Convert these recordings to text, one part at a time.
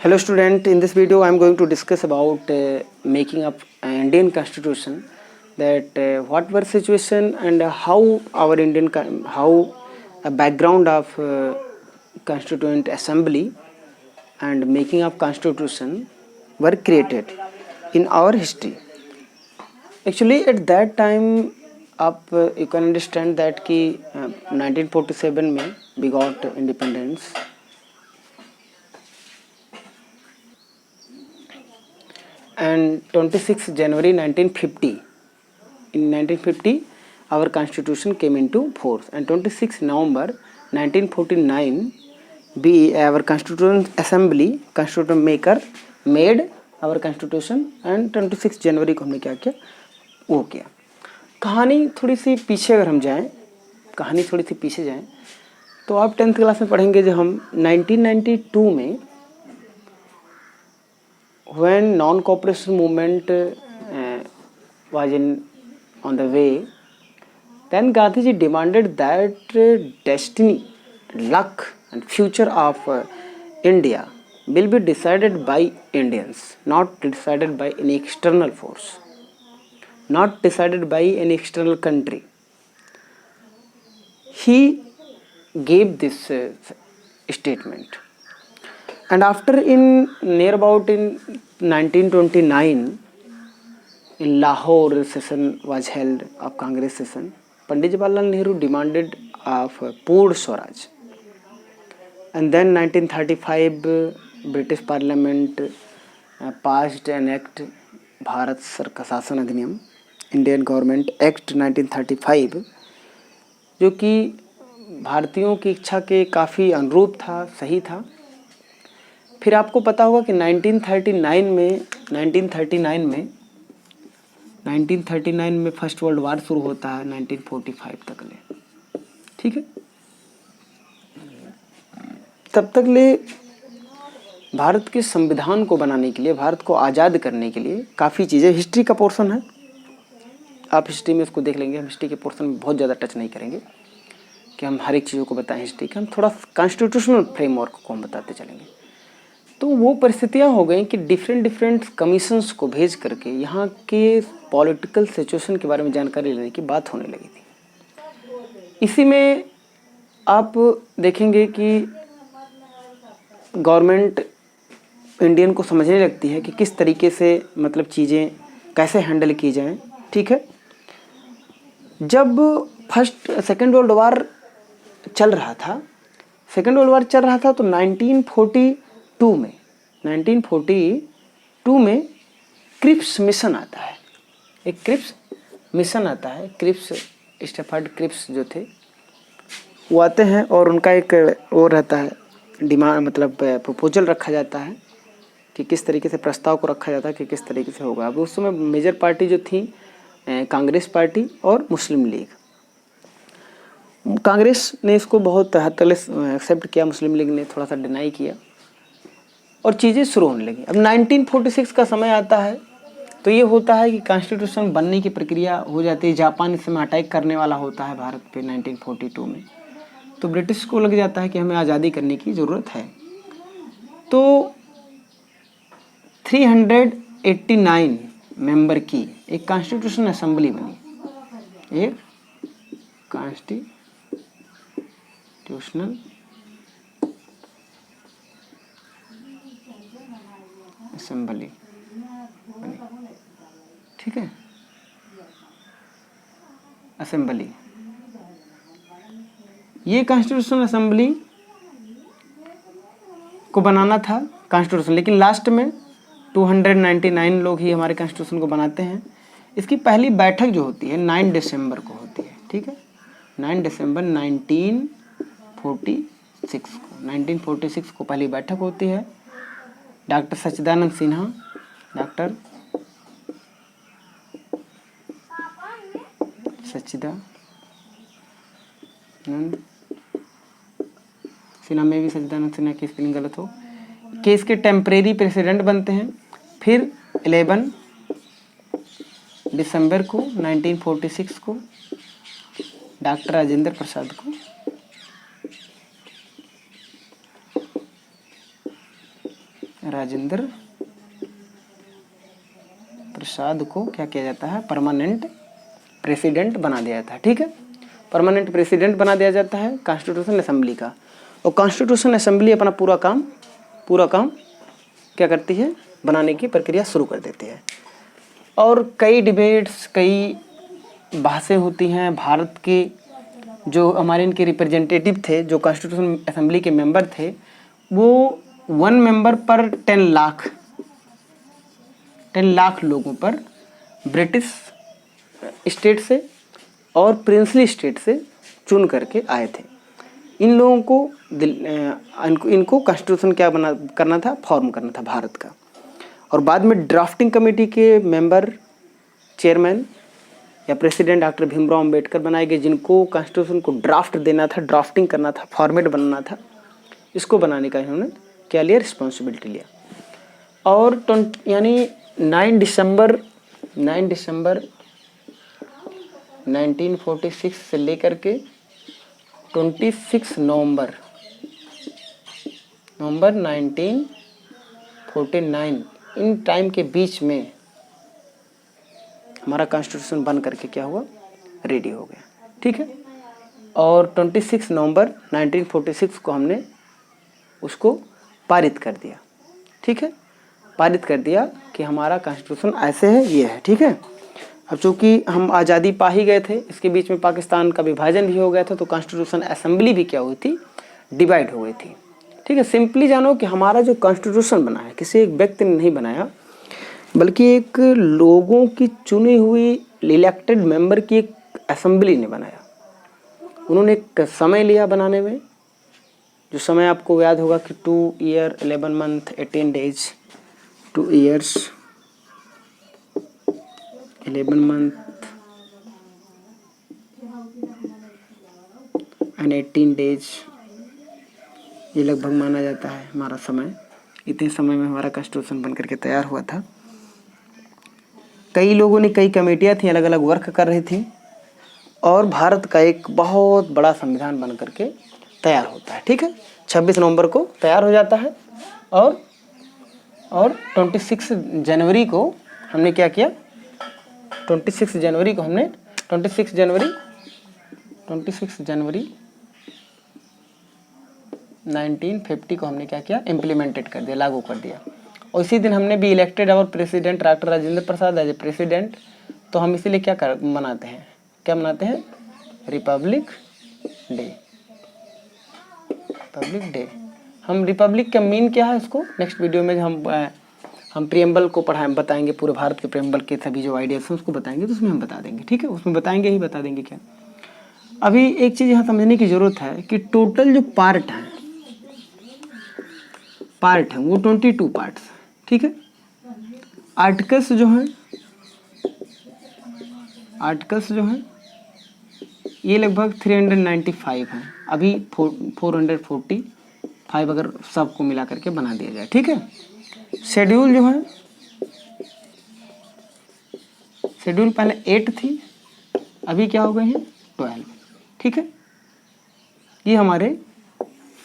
Hello student, in this video I am going to discuss about making up Indian constitution, that what were situation and how our how a background of constituent assembly and making up constitution were created in our history. Actually at that time आप you can understand that कि 1947 में we got independence and 26 January 1950. In 1950, our constitution came into force, and 26 November 1949, our constituent assembly, constitution maker made our constitution, and 26 जनवरी को हमने क्या किया, वो किया. कहानी थोड़ी सी पीछे अगर हम जाएं, तो आप 10th क्लास में पढ़ेंगे जब हम 1992 में when non-cooperation movement was on the way, then Gandhiji demanded that destiny, luck and future of India will be decided by Indians, not decided by any external force, not decided by any external country. He gave this statement. And after in near about in 1929, in Lahore session was held of Congress session. Pandit Jawaharlal Nehru demanded of Purna Swaraj. And then 1935 British Parliament passed an act, Bharat Shasan Adhiniyam, Indian Government Act 1935, जो कि भारतीयों की इच्छा के काफ़ी अनुरूप था, सही था. फिर आपको पता होगा कि 1939 में फर्स्ट वर्ल्ड वार शुरू होता है 1945 तक ले, ठीक है. तब तक ले भारत के संविधान को बनाने के लिए, भारत को आज़ाद करने के लिए काफ़ी चीज़ें, हिस्ट्री का पोर्शन है, आप हिस्ट्री में इसको देख लेंगे. हम हिस्ट्री के पोर्शन में बहुत ज़्यादा टच नहीं करेंगे कि हम हर एक चीज़ों को बताएं हिस्ट्री का. हम थोड़ा कॉन्स्टिट्यूशनल फ्रेमवर्क को हम बताते चलेंगे. तो वो परिस्थितियाँ हो गई कि डिफरेंट कमीशंस को भेज करके यहाँ के पॉलिटिकल सिचुएशन के बारे में जानकारी लेने की बात होने लगी थी. इसी में आप देखेंगे कि गवर्नमेंट इंडियन को समझने लगती है कि किस तरीके से मतलब चीज़ें कैसे हैंडल की जाएं, ठीक है. जब सेकेंड वर्ल्ड वार चल रहा था तो 1942 में क्रिप्स मिशन आता है. एक क्रिप्स मिशन आता है. क्रिप्स स्टैफर्ड क्रिप्स जो थे वो आते हैं और उनका एक वो रहता है डिमांड, मतलब प्रपोजल रखा जाता है कि किस तरीके से प्रस्ताव को रखा जाता है कि किस तरीके से होगा. अब उस समय मेजर पार्टी जो थी कांग्रेस पार्टी और मुस्लिम लीग. कांग्रेस ने इसको बहुत हद तक एक्सेप्ट किया, मुस्लिम लीग ने थोड़ा सा डिनाई किया और चीज़ें शुरू होने लगी. अब 1946 का समय आता है तो ये होता है कि कॉन्स्टिट्यूशन बनने की प्रक्रिया हो जाती है. जापान इस समय अटैक करने वाला होता है भारत पे 1942 में. तो ब्रिटिश को लग जाता है कि हमें आज़ादी करने की ज़रूरत है. तो 389 मेंबर की एक कॉन्स्टिट्यूशन असेंबली बनी. एक कॉन्स्टिट्यूशनल असेंबली बनी, ठीक है. असेंबली, ये कॉन्स्टिट्यूशनल असेंबली को बनाना था कॉन्स्टिट्यूशन, लेकिन लास्ट में 299 लोग ही हमारे कॉन्स्टिट्यूशन को बनाते हैं. इसकी पहली बैठक जो होती है 9 दिसंबर को होती है, ठीक है. 9 दिसंबर 1946 को पहली बैठक होती है. डॉक्टर सच्चिदानंद सिन्हा में भी सच्चिदानंद सिन्हा की स्पेलिंग गलत हो, कि इसके टेम्परेरी प्रेसिडेंट बनते हैं. फिर 11 दिसंबर को 1946 को डॉक्टर राजेंद्र प्रसाद को राजेंद्र प्रसाद को क्या किया जाता है, परमानेंट प्रेसिडेंट बना दिया जाता है। ठीक है, परमानेंट प्रेसिडेंट बना दिया जाता है कॉन्स्टिट्यूशन असेंबली का। और कॉन्स्टिट्यूशन असेंबली अपना पूरा काम क्या करती है, बनाने की प्रक्रिया शुरू कर देती है। और कई डिबेट्स, कई बहसें होती हैं। भारत के जो हमारे इनके रिप्रेजेंटेटिव थे, जो कॉन्स्टिट्यूशन असेंबली के मेंबर थे, वो 1 मेंबर पर 10 लाख लोगों पर ब्रिटिश स्टेट से और प्रिंसली स्टेट से चुन करके आए थे। इन लोगों को इनको कॉन्स्टिट्यूशन क्या करना था, फॉर्म करना था भारत का। और बाद में ड्राफ्टिंग कमेटी के मेंबर, चेयरमैन या प्रेसिडेंट डॉक्टर भीमराव अंबेडकर बनाए गए, जिनको कॉन्स्टिट्यूशन को ड्राफ्ट देना था, ड्राफ्टिंग करना था, फॉर्मेट बनाना था। इसको बनाने का इन्होंने क्या लिया, रिस्पॉन्सिबिलिटी लिया। और यानी 9 दिसंबर 1946 से लेकर के 26 नवंबर 1949 इन टाइम के बीच में हमारा कॉन्स्टिट्यूशन बन करके क्या हुआ, रेडी हो गया। ठीक है, और 26 नवंबर 1946 को हमने उसको पारित कर दिया। ठीक है, पारित कर दिया कि हमारा कॉन्स्टिट्यूशन ऐसे है, ये है। ठीक है, अब चूँकि हम आज़ादी पा ही गए थे, इसके बीच में पाकिस्तान का विभाजन भी हो गया था, तो कॉन्स्टिट्यूशन असेंबली भी क्या हुई थी, डिवाइड हो गई थी। ठीक है, सिंपली जानो कि हमारा जो कॉन्स्टिट्यूशन बना है, किसी एक व्यक्ति ने नहीं बनाया, बल्कि एक लोगों की चुनी हुई इलेक्टेड मेंबर की एक असेंबली ने बनाया। उन्होंने एक समय लिया बनाने में, जो समय आपको याद होगा कि 2 year 11 month 18 days, 2 years 11 month and 18 days, ये लगभग माना जाता है हमारा समय। इतने समय में हमारा कॉन्स्टिट्यूशन बन करके तैयार हुआ था। कई लोगों ने, कई कमेटियाँ थी, अलग अलग वर्क कर रही थी, और भारत का एक बहुत बड़ा संविधान बन करके तैयार होता है। ठीक है, 26 नवंबर को तैयार हो जाता है। और 26 जनवरी को हमने क्या किया, 26 जनवरी 1950 को हमने क्या किया, इम्प्लीमेंटेड कर दिया, लागू कर दिया। और इसी दिन हमने भी इलेक्टेड और president doctor Rajendra Prasad as a president. तो हम इसीलिए क्या मनाते हैं, रिपब्लिक डे। हम रिपब्लिक का मीन क्या है, उसको नेक्स्ट वीडियो में हम प्रियम्बल को बताएंगे, पूरे भारत के प्रियम्बल के सभी जो आइडियाज हैं उसको बताएंगे, तो उसमें हम बता देंगे। ठीक है, उसमें बता देंगे क्या। अभी एक चीज़ यहाँ समझने की ज़रूरत है कि टोटल जो पार्ट हैं वो 22 पार्ट्स। ठीक है, आर्टिकल्स जो हैं ये लगभग 395 हैं। अभी 445 अगर सबको मिला करके बना दिया जाए। ठीक है, शेड्यूल जो है, शेड्यूल पहले 8 थी, अभी क्या हो गए हैं 12। ठीक है, ये हमारे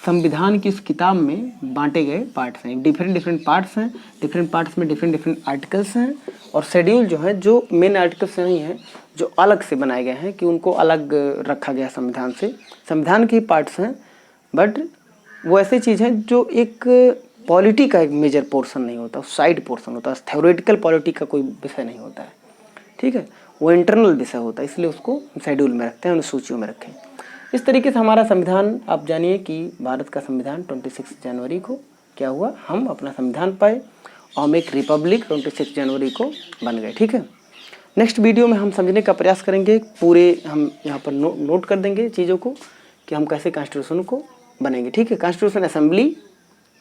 संविधान की इस किताब में बांटे गए पार्ट्स हैं। डिफरेंट पार्ट्स हैं, डिफरेंट पार्ट्स में डिफरेंट आर्टिकल्स हैं। और शेड्यूल जो है, जो मेन आर्टिकल्स नहीं हैं, जो अलग से बनाए गए हैं कि उनको अलग रखा गया संविधान से, संविधान के पार्ट्स हैं, बट वो ऐसी चीज़ है जो एक पॉलिटी का एक मेजर पोर्शन नहीं होता, साइड पोर्शन होता है, थ्योरेटिकल पॉलिटी का कोई विषय नहीं होता है। ठीक है, वो इंटरनल विषय होता है, इसलिए उसको शेड्यूल में रखते हैं, उन्हें सूचियों में रखें। इस तरीके से हमारा संविधान, आप जानिए कि भारत का संविधान 26 जनवरी को क्या हुआ, हम अपना संविधान पाए और हम एक रिपब्लिक 26 जनवरी को बन गए। ठीक है, नेक्स्ट वीडियो में हम समझने का प्रयास करेंगे, पूरे हम यहाँ पर नोट कर देंगे चीज़ों को कि हम कैसे कॉन्स्टिट्यूशन को बनेंगे। ठीक है, कॉन्स्टिट्यूशन असेंबली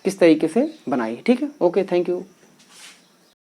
किस तरीके से बनाई। ठीक है, ओके, थैंक यू।